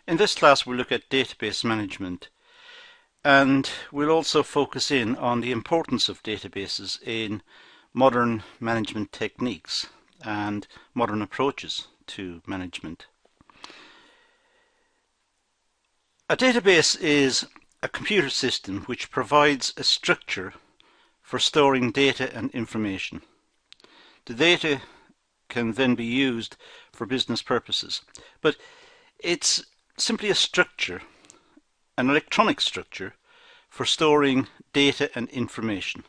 In this class we'll look at database management, and we'll also focus in on the importance of databases in modern management techniques and modern approaches to management. A database is a computer system which provides a structure for storing data and information. The data can then be used for business purposes, but it's simply a structure, an electronic structure for storing data and information.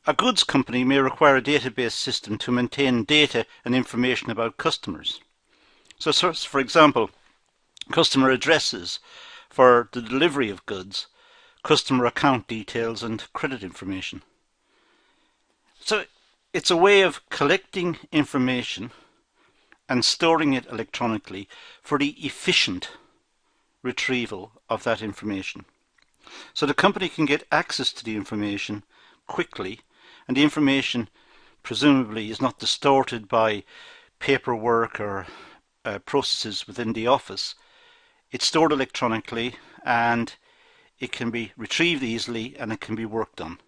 A goods company may require a database system to maintain data and information about customers. So for example, customer addresses for the delivery of goods, customer account details and credit information. So it's a way of collecting information and storing it electronically for the efficient retrieval of that information. So the company can get access to the information quickly, and the information presumably is not distorted by paperwork or processes within the office. It's stored electronically and it can be retrieved easily and it can be worked on.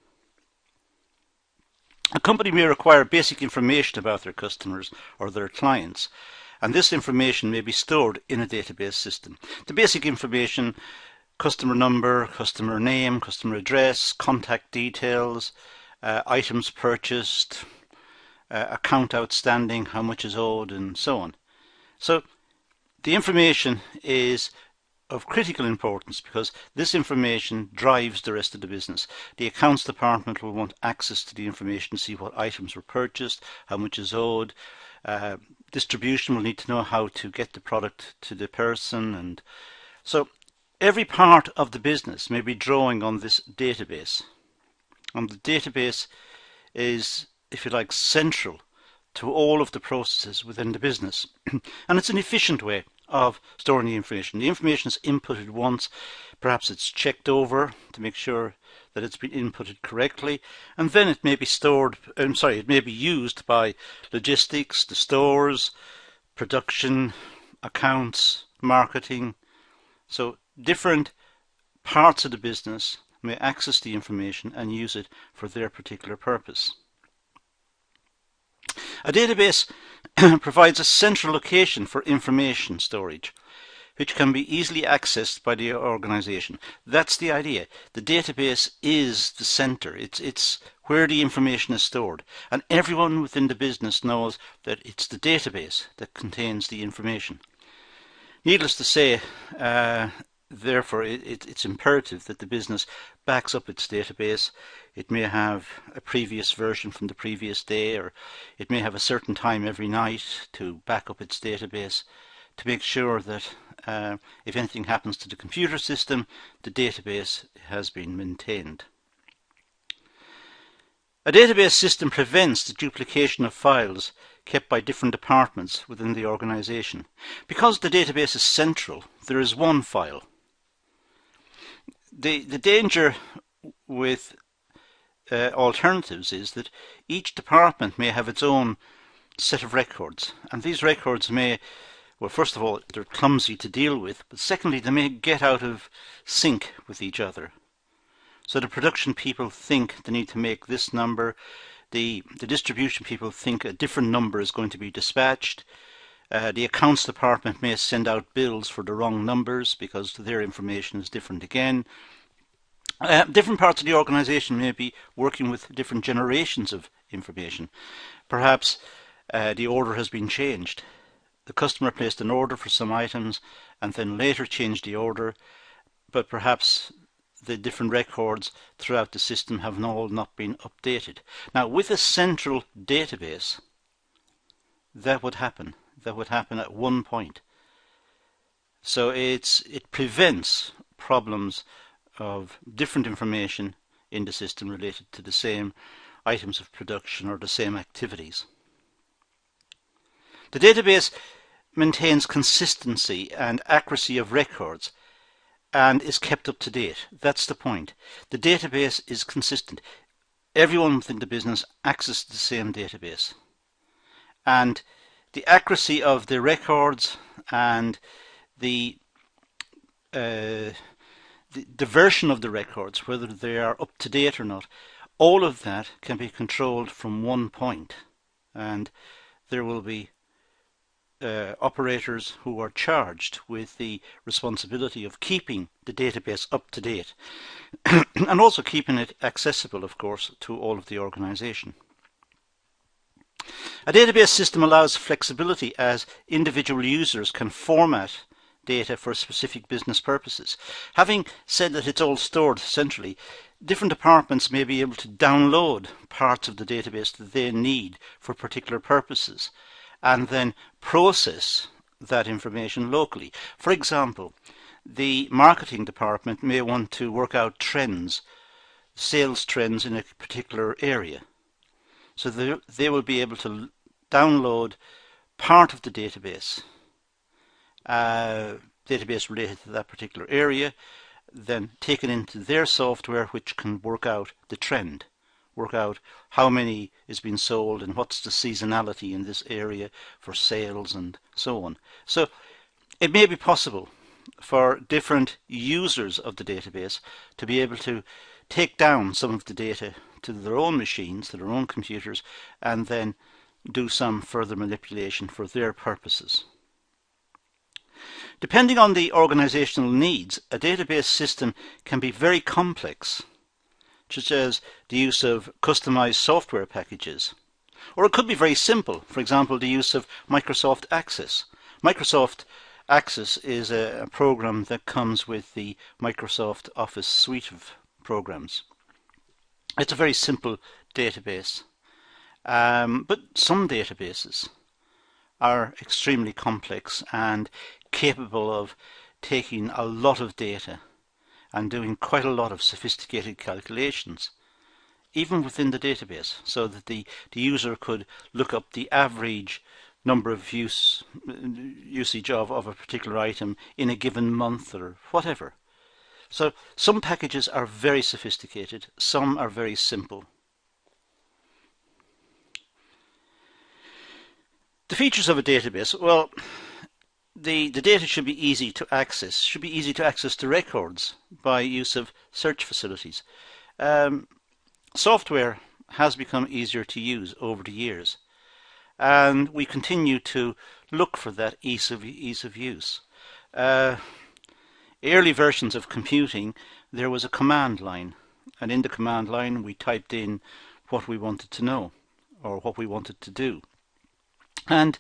A company may require basic information about their customers or their clients, and this information may be stored in a database system. The basic information: customer number, customer name, customer address, contact details, items purchased, account outstanding, how much is owed, and so on. So the information is of critical importance because this information drives the rest of the business. The accounts department will want access to the information to see what items were purchased, how much is owed. Distribution will need to know how to get the product to the person, and so every part of the business may be drawing on this database. And the database is, if you like, central to all of the processes within the business. And it's an efficient way of storing the information. The information is inputted once, perhaps it's checked over to make sure that it's been inputted correctly, and then it may be it may be used by logistics, the stores, production, accounts, marketing. So different parts of the business may access the information and use it for their particular purpose. A database provides a central location for information storage, which can be easily accessed by the organization. That's the idea. The database is the center. It's where the information is stored. And everyone within the business knows that it's the database that contains the information. Needless to say, therefore, it's imperative that the business backs up its database. It may have a previous version from the previous day, or it may have a certain time every night to back up its database to make sure that if anything happens to the computer system, the database has been maintained. A database system prevents the duplication of files kept by different departments within the organization. Because the database is central, there is one file. The danger with alternatives is that each department may have its own set of records, and these records may, well, first of all, they're clumsy to deal with, but secondly, they may get out of sync with each other. So the production people think they need to make this number, the distribution people think a different number is going to be dispatched, the accounts department may send out bills for the wrong numbers because their information is different again. Different parts of the organization may be working with different generations of information. Perhaps the order has been changed. The customer placed an order for some items and then later changed the order, but perhaps the different records throughout the system have all not been updated. Now, with a central database, that would happen. That would happen at one point. So it prevents problems of different information in the system related to the same items of production or the same activities. The database maintains consistency and accuracy of records and is kept up to date. That's the point. The database is consistent. Everyone within the business accesses the same database. And the accuracy of the records and the version of the records, whether they are up to date or not, all of that can be controlled from one point, and there will be operators who are charged with the responsibility of keeping the database up to date and also keeping it accessible, of course, to all of the organization. A database system allows flexibility as individual users can format data for specific business purposes. Having said that it's all stored centrally, different departments may be able to download parts of the database that they need for particular purposes and then process that information locally. For example, the marketing department may want to work out trends, sales trends in a particular area. So they will be able to download part of the database, database related to that particular area, then take it into their software, which can work out the trend, work out how many is being sold and what's the seasonality in this area for sales and so on. So it may be possible for different users of the database to be able to take down some of the data to their own machines, to their own computers, and then do some further manipulation for their purposes. Depending on the organizational needs, a database system can be very complex, such as the use of customized software packages. Or it could be very simple, for example, the use of Microsoft Access. Microsoft Access is a program that comes with the Microsoft Office suite of programs. It's a very simple database, but some databases are extremely complex and capable of taking a lot of data and doing quite a lot of sophisticated calculations, even within the database, so that the user could look up the average number of usage of a particular item in a given month or whatever. So some packages are very sophisticated, some are very simple. The features of a database, well, the data should be easy to access. Should be easy to access the records by use of search facilities. Software has become easier to use over the years, and we continue to look for that ease of use. Early versions of computing, there was a command line, and in the command line we typed in what we wanted to know or what we wanted to do. And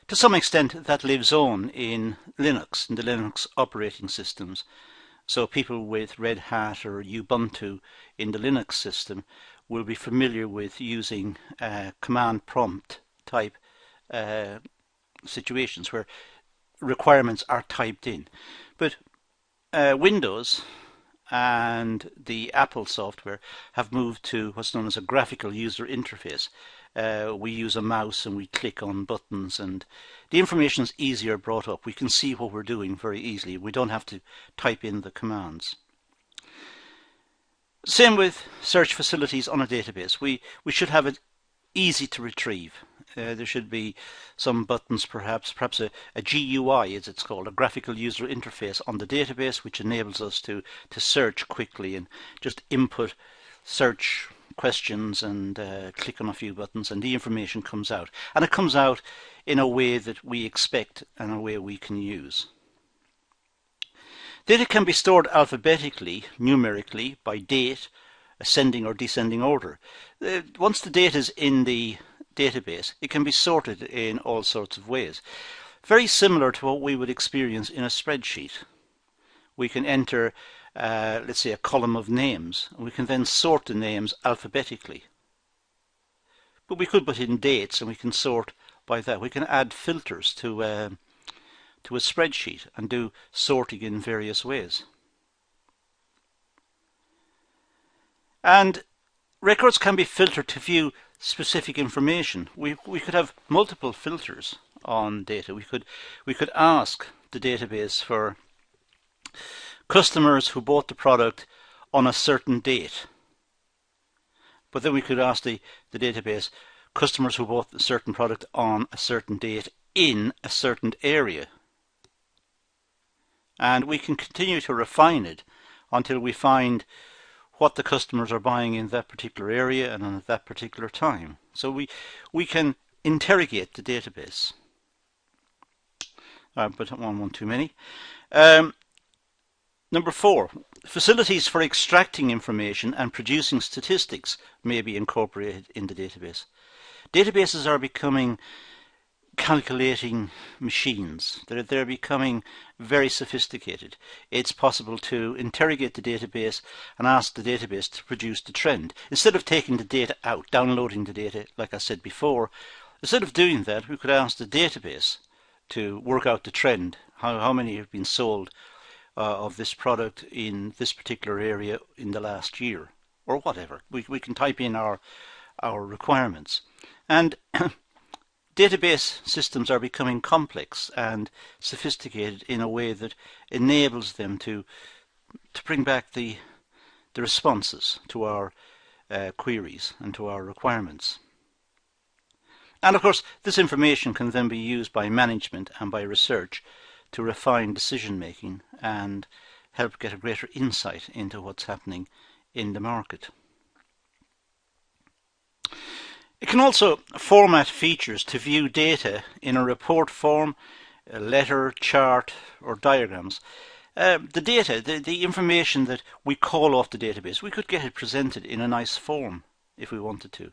to some extent that lives on in Linux, in the Linux operating systems. So people with Red Hat or Ubuntu in the Linux system will be familiar with using command prompt type situations where requirements are typed in. But Windows and the Apple software have moved to what's known as a graphical user interface. We use a mouse and we click on buttons, and the information is easier brought up. We can see what we're doing very easily. We don't have to type in the commands. Same with search facilities on a database. We should have it easy to retrieve. There should be some buttons, perhaps a GUI as it's called, a graphical user interface on the database, which enables us to search quickly and just input search questions and click on a few buttons and the information comes out. And it comes out in a way that we expect and a way we can use. Data can be stored alphabetically, numerically, by date, ascending or descending order. Once the data is in the database, it can be sorted in all sorts of ways. Very similar to what we would experience in a spreadsheet. We can enter, let's say, a column of names, and we can then sort the names alphabetically. But we could put in dates, and we can sort by that. We can add filters to a spreadsheet and do sorting in various ways. And records can be filtered to view specific information. We could have multiple filters on data. We could ask the database for customers who bought the product on a certain date. But then we could ask the database customers who bought a certain product on a certain date in a certain area. and we can continue to refine it until we find what the customers are buying in that particular area and at that particular time. So we can interrogate the database. But one too many. Number 4, facilities for extracting information and producing statistics may be incorporated in the database. Databases are becoming calculating machines. They're becoming very sophisticated. It's possible to interrogate the database and ask the database to produce the trend. Instead of taking the data out, downloading the data, like I said before, instead of doing that, we could ask the database to work out the trend, how many have been sold of this product in this particular area in the last year, or whatever. We can type in our requirements. And database systems are becoming complex and sophisticated in a way that enables them to bring back the responses to our queries and to our requirements. And of course, this information can then be used by management and by research to refine decision making and help get a greater insight into what's happening in the market. It can also format features to view data in a report form, a letter, chart, or diagrams. The data, the information that we call off the database, we could get it presented in a nice form if we wanted to.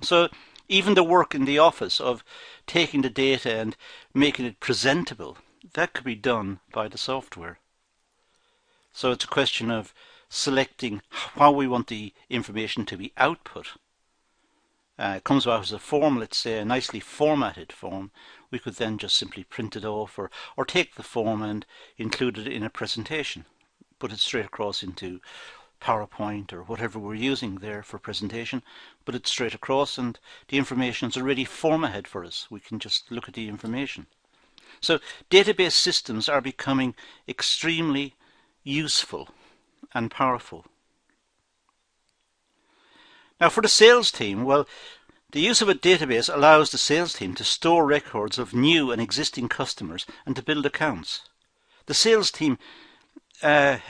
So even the work in the office of taking the data and making it presentable, that could be done by the software. So it's a question of selecting how we want the information to be output. It comes out as a form, let's say a nicely formatted form. We could then just simply print it off or take the form and include it in a presentation. Put it straight across into PowerPoint or whatever we're using there for presentation, put it straight across and the information is already formatted for us. We can just look at the information. So database systems are becoming extremely useful and powerful. Now for the sales team, well, the use of a database allows the sales team to store records of new and existing customers and to build accounts. The sales team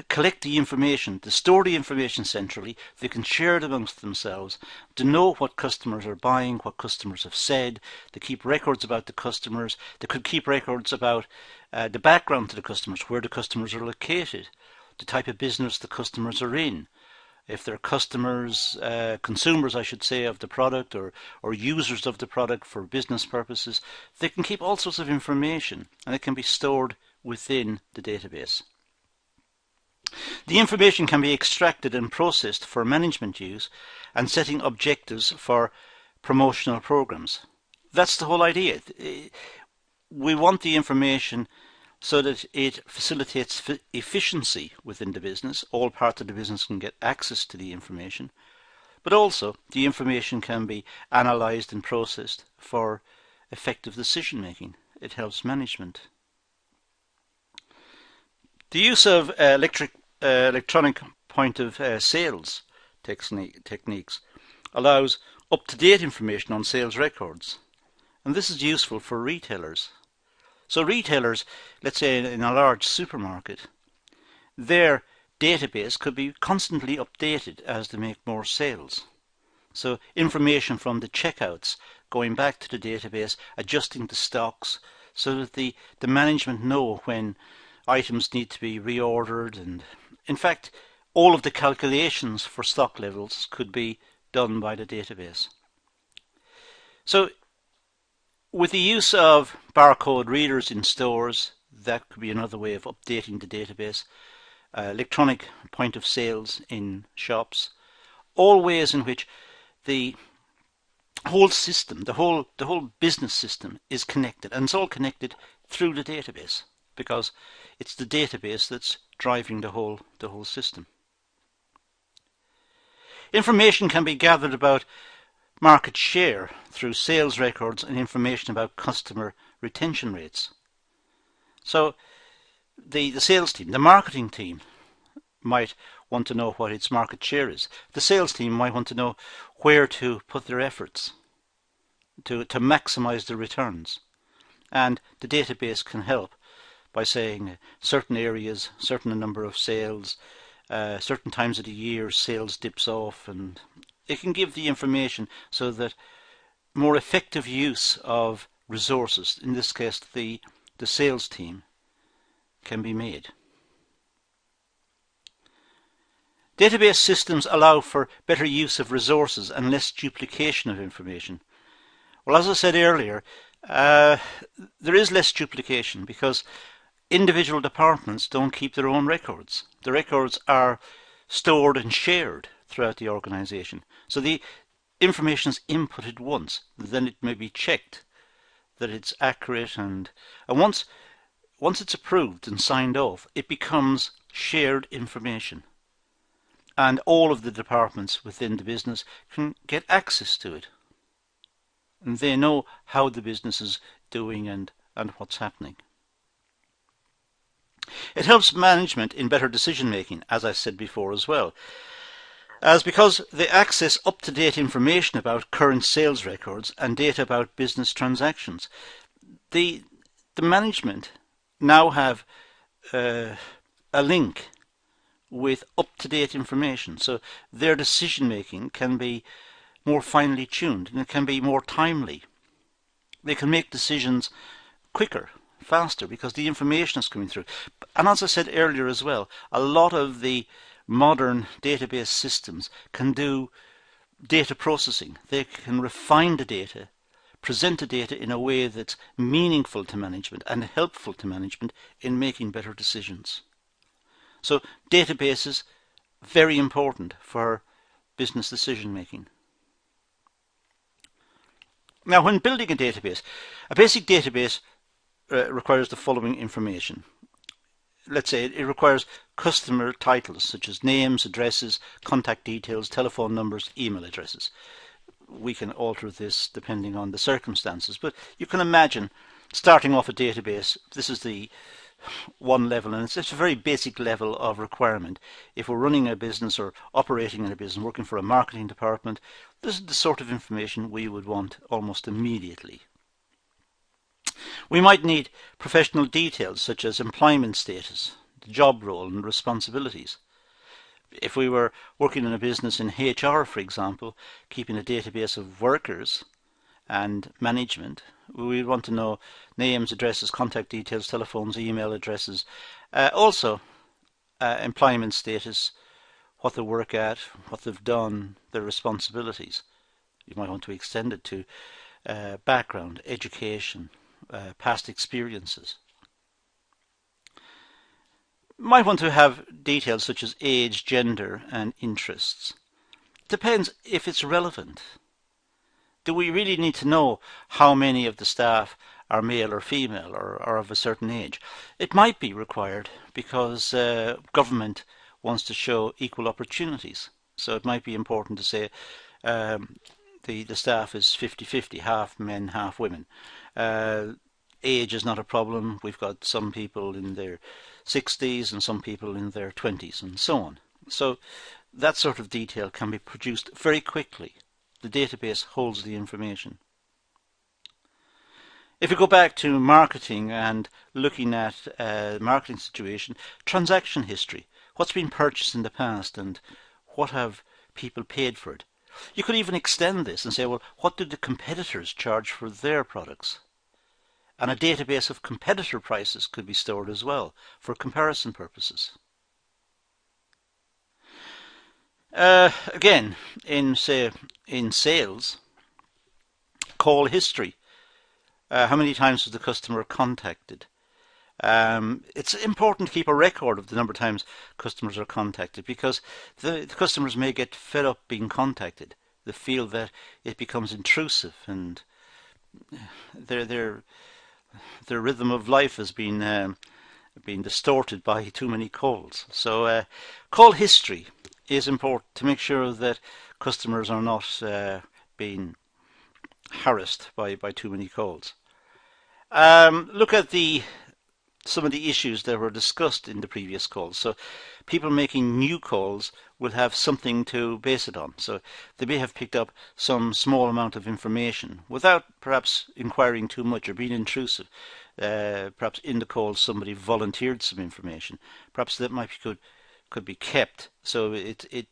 collect the information, to store the information centrally. They can share it amongst themselves to know what customers are buying, what customers have said. They keep records about the customers. They could keep records about the background to the customers, where the customers are located, the type of business the customers are in. If they're customers, consumers I should say, of the product or users of the product for business purposes, they can keep all sorts of information and it can be stored within the database. The information can be extracted and processed for management use and setting objectives for promotional programs. That's the whole idea. We want the information so that it facilitates efficiency within the business. All parts of the business can get access to the information, but also the information can be analysed and processed for effective decision making. It helps management. The use of electronic point of sales techniques allows up-to-date information on sales records, and this is useful for retailers. So retailers, let's say in a large supermarket, their database could be constantly updated as they make more sales. So information from the checkouts going back to the database, adjusting the stocks so that the management know when items need to be reordered, and in fact all of the calculations for stock levels could be done by the database. So with the use of barcode readers in stores, that could be another way of updating the database. Electronic point of sales in shops, all ways in which the whole system, the whole business system is connected, and it's all connected through the database because it's the database that's driving the whole system. Information can be gathered about market share through sales records and information about customer retention rates. So the sales team, the marketing team might want to know what its market share is. The sales team might want to know where to put their efforts to maximize the returns, and the database can help by saying certain areas, certain number of sales, certain times of the year sales dips off, and it can give the information so that more effective use of resources, in this case the sales team, can be made. Database systems allow for better use of resources and less duplication of information. Well, as I said earlier, there is less duplication because individual departments don't keep their own records. The records are stored and shared throughout the organization. So the information is inputted once, then it may be checked that it's accurate, and once it's approved and signed off, it becomes shared information. And all of the departments within the business can get access to it. And they know how the business is doing and what's happening. It helps management in better decision making, as I said before as well, as because they access up-to-date information about current sales records and data about business transactions. The management now have a link with up-to-date information, so their decision making can be more finely tuned and it can be more timely. They can make decisions quicker, faster, because the information is coming through. And as I said earlier as well, a lot of the modern database systems can do data processing. They can refine the data, present the data in a way that's meaningful to management and helpful to management in making better decisions. So databases, very important for business decision making. Now, when building a basic database requires the following information. Let's say it requires customer titles such as names, addresses, contact details, telephone numbers, email addresses. We can alter this depending on the circumstances, but you can imagine starting off a database. This is the one level, and it's a very basic level of requirement. If we're running a business or operating in a business, working for a marketing department, this is the sort of information we would want almost immediately. We might need professional details such as employment status, the job role and responsibilities. If we were working in a business in HR, for example, keeping a database of workers and management, we want to know names, addresses, contact details, telephones, email addresses. Also, employment status, what they work at, what they've done, their responsibilities. You might want to extend it to background, education, past experiences. Might want to have details such as age, gender and interests. Depends if it's relevant. Do we really need to know how many of the staff are male or female or of a certain age? It might be required because government wants to show equal opportunities. So it might be important to say the staff is 50-50, half men, half women. Age is not a problem. We've got some people in their 60s and some people in their 20s and so on. So that sort of detail can be produced very quickly. The database holds the information. If we go back to marketing and looking at marketing situation, transaction history, what's been purchased in the past and what have people paid for it. You could even extend this and say, well, what did the competitors charge for their products? And a database of competitor prices could be stored as well for comparison purposes. Again, in sales, call history. How many times was the customer contacted? It's important to keep a record of the number of times customers are contacted because the customers may get fed up being contacted. They feel that it becomes intrusive and their rhythm of life has been distorted by too many calls. So call history is important to make sure that customers are not being harassed by too many calls. Look at the some of the issues that were discussed in the previous calls. So people making new calls will have something to base it on. So they may have picked up some small amount of information without perhaps inquiring too much or being intrusive. Perhaps in the call somebody volunteered some information. Perhaps that could be kept, so it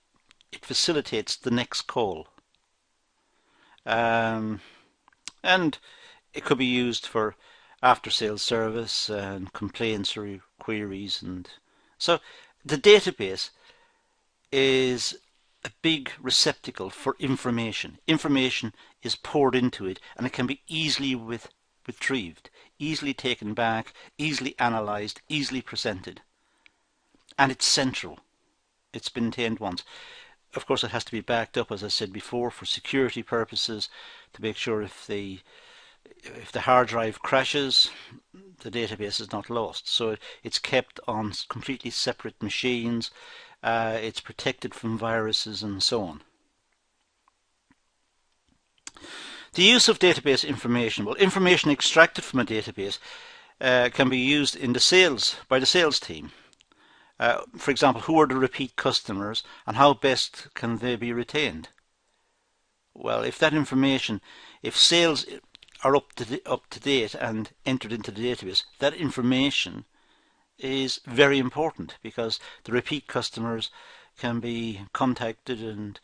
facilitates the next call. And it could be used for after-sales service and complaints or queries. And so the database is a big receptacle for information. Information is poured into it, and it can be easily retrieved, easily taken back, easily analysed, easily presented. And it's central. It's been maintained once. Of course, it has to be backed up, as I said before, for security purposes, to make sure if the hard drive crashes, the database is not lost. So it's kept on completely separate machines. It's protected from viruses and so on. The use of database information. Well, information extracted from a database can be used in by the sales team. For example, who are the repeat customers and how best can they be retained? Well, if that information, if sales are up to date and entered into the database, that information is very important, because the repeat customers can be contacted and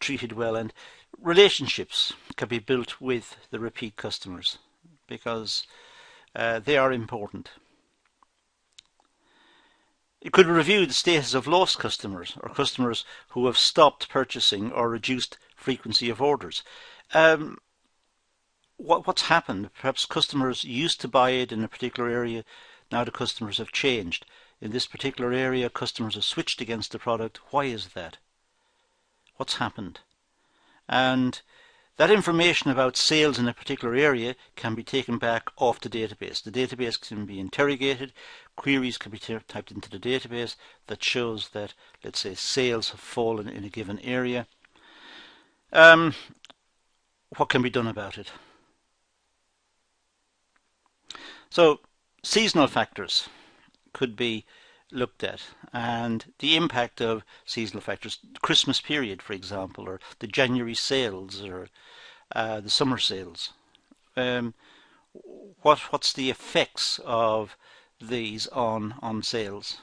treated well, and relationships can be built with the repeat customers, because they are important. It could review the status of lost customers or customers who have stopped purchasing or reduced frequency of orders. What's happened? Perhaps customers used to buy it in a particular area. Now the customers have changed. In this particular area, customers have switched against the product. Why is that? What's happened? And that information about sales in a particular area can be taken back off the database. The database can be interrogated. Queries can be typed into the database that shows that, let's say, sales have fallen in a given area. What can be done about it? So seasonal factors could be looked at, and the impact of seasonal factors, the Christmas period, for example, or the January sales, or the summer sales. What's the effects of these on sales?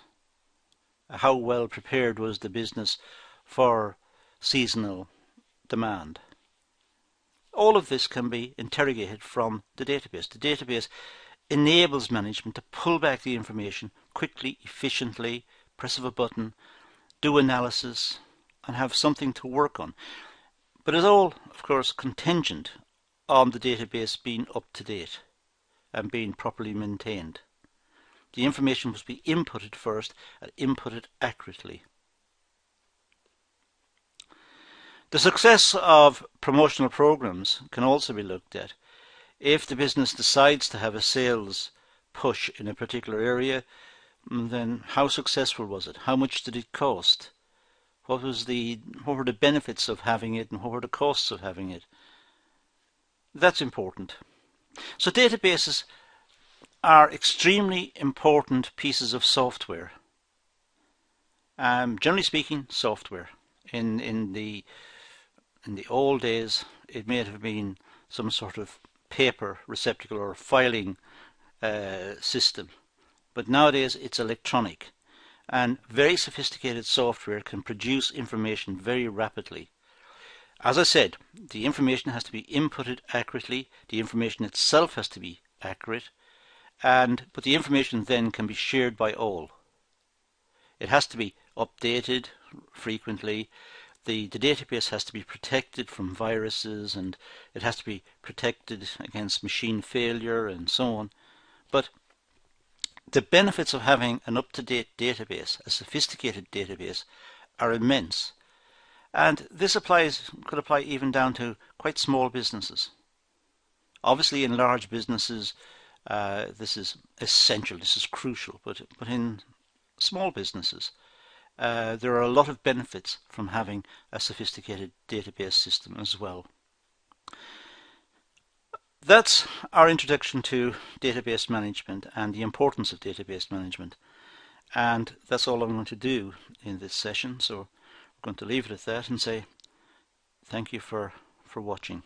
How well prepared was the business for seasonal demand? All of this can be interrogated from the database. The database enables management to pull back the information quickly, efficiently, press of a button, do analysis, and have something to work on. But it's all, of course, contingent on the database being up to date and being properly maintained. The information must be inputted first and inputted accurately. The success of promotional programs can also be looked at. If the business decides to have a sales push in a particular area, then how successful was it? How much did it cost? What were the benefits of having it, and what were the costs of having it? That's important. So databases are extremely important pieces of software. Generally speaking, software. In the old days, it may have been some sort of paper receptacle or filing system, but nowadays it's electronic, and very sophisticated software can produce information very rapidly. As I said, the information has to be inputted accurately, the information itself has to be accurate, but the information then can be shared by all. It has to be updated frequently. The database has to be protected from viruses, and it has to be protected against machine failure and so on. But the benefits of having an up-to-date database, a sophisticated database, are immense. And this could apply even down to quite small businesses. Obviously in large businesses this is essential, this is crucial, but in small businesses there are a lot of benefits from having a sophisticated database system as well. That's our introduction to database management and the importance of database management. And that's all I'm going to do in this session. So we're going to leave it at that and say thank you for watching.